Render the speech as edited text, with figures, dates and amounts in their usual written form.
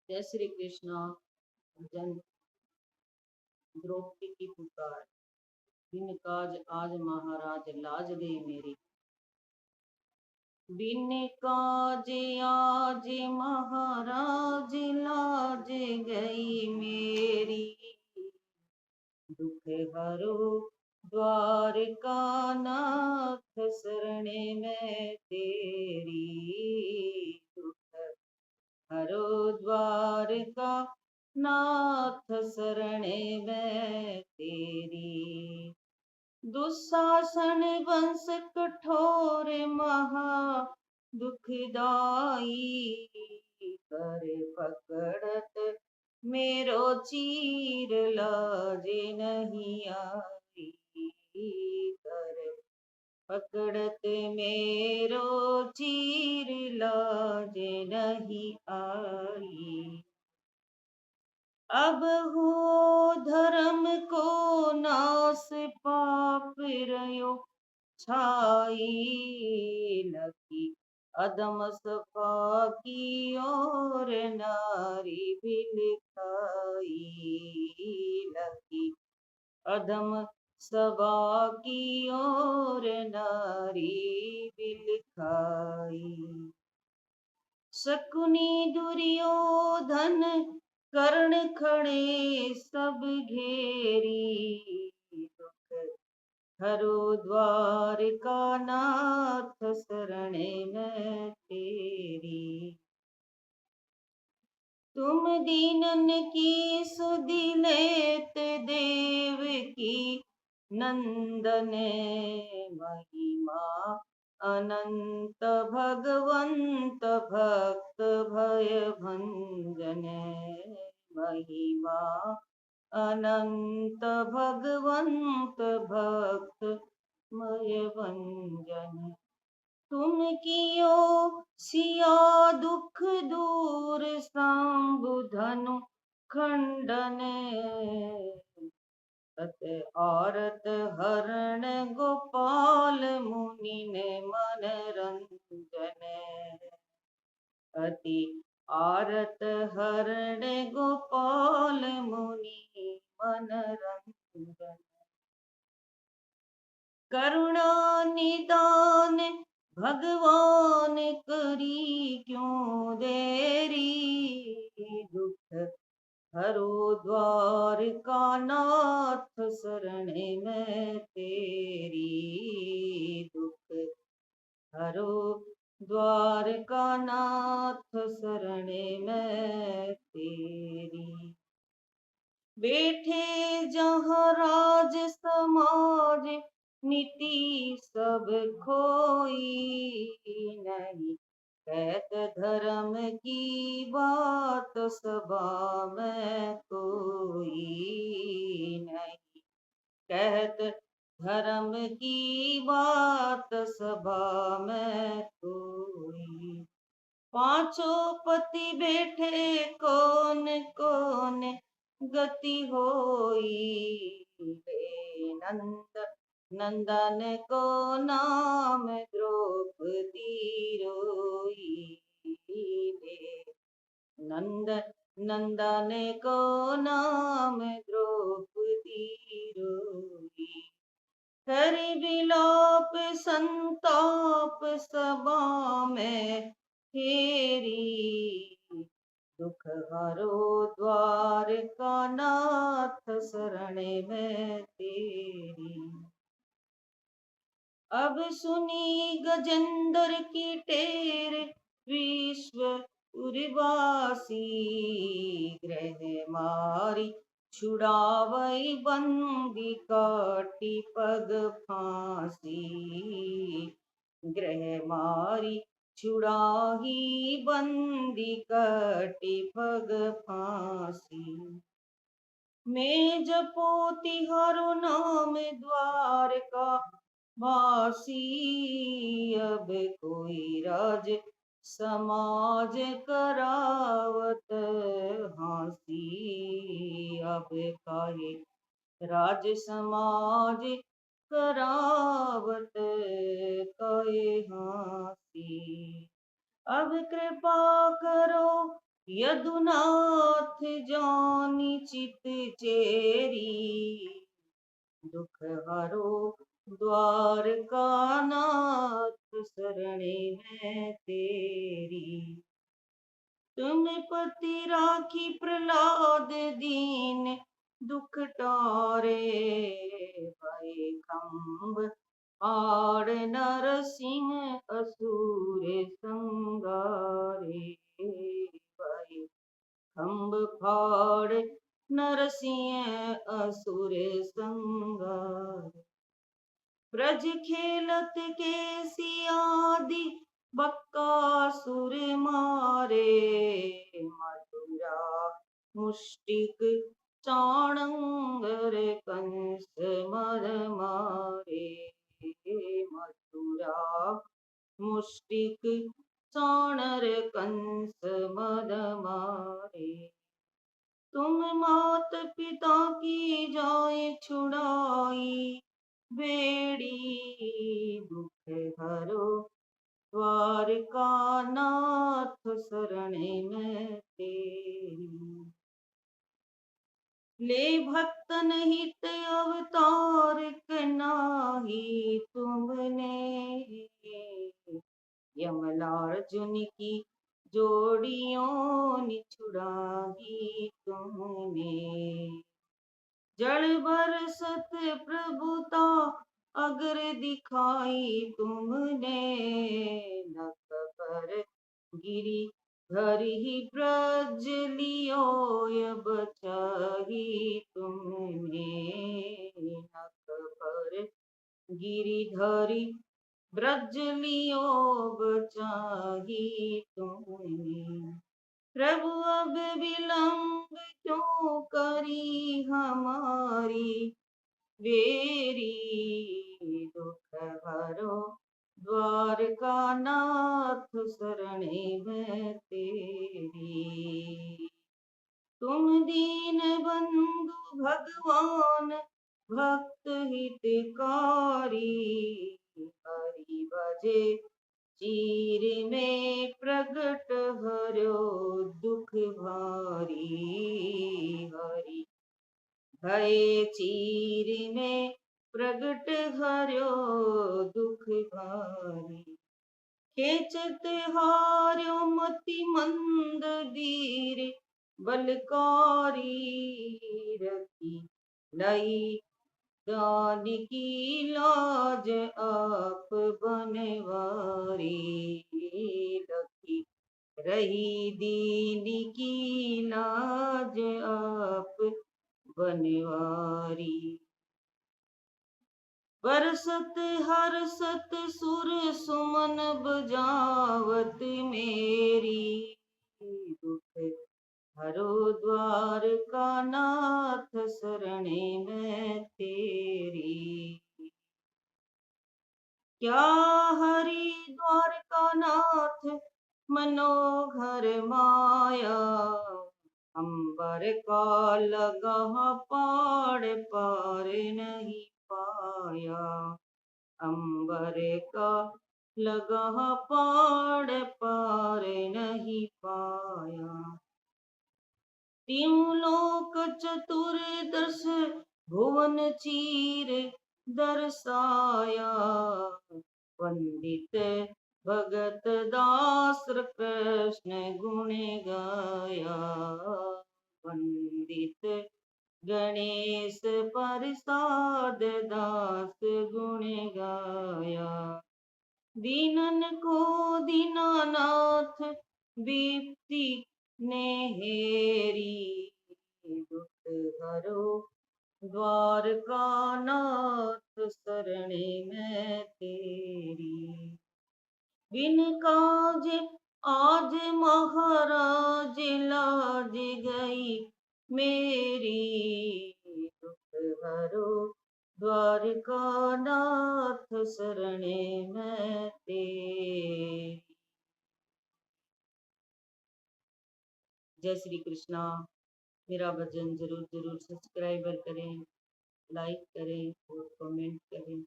जय श्री कृष्णा। जन द्रौपदी की पुकार। बिन काज आज महाराज लाज गई मेरी। बिन काज आज महाराज लाज गई मेरी। दुख हरो द्वारका नाथ शरणे में तेरी। दुख हरो द्वारका नाथ शरणे में तेरी। दुशासन वंश कठोर महा दुखदाई। कर पकड़त मेरो चीर लाजे नहीं आई। कर पकड़त मेरो चीर लाजे नहीं आई। अब हो धर्म को नाश पाप रयो छाई। लगी अदम सफा की और नारी बिलखाई। लगी अदम सभा की और नारी बिलखाई। शकुनी दुर्योधन कर्ण खड़े सब घेरी। दुख हरो द्वारका नाथ शरणे में तेरी। तुम दीनन की सुधि लेत देव की नंदन। महिमा अनंत भगवंत भक्त भय भंजन। महिमा अनंत भगवंत भक्त मय भंजन। तुम कियो सिया दुख दूर सांबुधनु खंडन। अत औरत हरण गोपाल मुनि ने मनरंजन। अति आरत हरण गोपाल मुनि मनरंजन। करुणा निदान भगवान करी क्यों देरी। दुख हरो द्वारका नाथ शरणे में तेरी। दुख हरो द्वारका नाथ शरणे में तेरी। बैठे जहाँ राज समाज नीति सब खोई। नहीं कहत धर्म की बात सभा में कोई। नहीं कहत धर्म की बात सभा में कोई। पांचों पति बैठे कौन कौन गति होई। रे नंद नंदन को नाम द्रौपदी रोई। रे नंद नंदन को नाम द्रौपदी रोई। कर विलाप संताप सभा में तेरी। दुख हरो द्वारका नाथ शरणे में तेरी। अब सुनी गजेंद्र की टेर विश्व उर्वासी। ग्रह मारी छुड़ावई बंदी काटी पग फांसी। ग्रह मारी छुड़ाही बंदी काटी पग फांसी। मैं जपो तिहारो नाम द्वारका वासी। अब कोई राज समाज करावत हाँसी। अब काहे राज समाज करावत कहे हाँसी। अब कृपा करो यदुनाथ जानी चित चेरी, दुख हरो द्वारका नाथ शरणे में तेरी। तुम पति राखी प्रहलाद दीन, दुख टारे भय खंभ आड़ नरसिंह असुर संगारे। भय खंभ फाड़ नरसिंह असुर संगारे। ब्रज खेलत के सियादि बक्कासुर मारे, मथुरा मुष्टिक चाणंगर कंस मर मारे। मथुरा मुष्टिक चाणर कंस मर मारे। तुम मात पिता की जाए छुड़ाई, बेड़ी दुख हरो द्वारका नाथ शरणे में तेरी। ले भक्तन हित अवतार कनाही तुमने, यमलार्जुन की जोड़ियों निछुड़ाही तुमने। जड़ बरसत प्रभुता अगर दिखाई तुमने, नख पर गिरी धर ही ब्रज लियो बचाही तुमने। नख पर गिरिधरी ब्रज लियो बचाही तुमने। प्रभु अब विलंब क्यों करी हमारी, बेरी दुख हरो द्वारका नाथ शरणे में तेरी। तुम दीन बंधु भगवान भक्त हितकारी, हरि भजे चीर में प्रगट हरो दुख भारी। हरि भय चीर में प्रगट हरो दुख भारी। खेचत हार्यो मति मंद धीर, बलकारी रखी लई दान की लाज आप बनवारी। रखी रही दीन की लाज आप बनवारी। बरसत हरसत सुर सुमन बजावत मेरी, दुख हरो द्वारका नाथ शरणे में तेरी। क्या हरि द्वारका नाथ मनोहर माया, अंबर का लगा पाड़ पार नहीं पाया। अंबर का लगा पाड़ पार नहीं पाया। तीन लोक चतुर्दश भुवन चीर दर्शाया, वंदित भगत दास कृष्ण गुण गाया। वंदित गणेश प्रसाद दास गुण गाया। दीनन को दीनानाथ विपत्ति ने हेरी, दुख हरो द्वारका नाथ शरणे में तेरी। बिन काज आज महाराज लाज गई मेरी, दुख हरो द्वारका नाथ शरणे में तेरी। जय श्री कृष्णा। मेरा भजन जरूर जरूर सब्सक्राइबर करें, लाइक करें और कमेंट करें।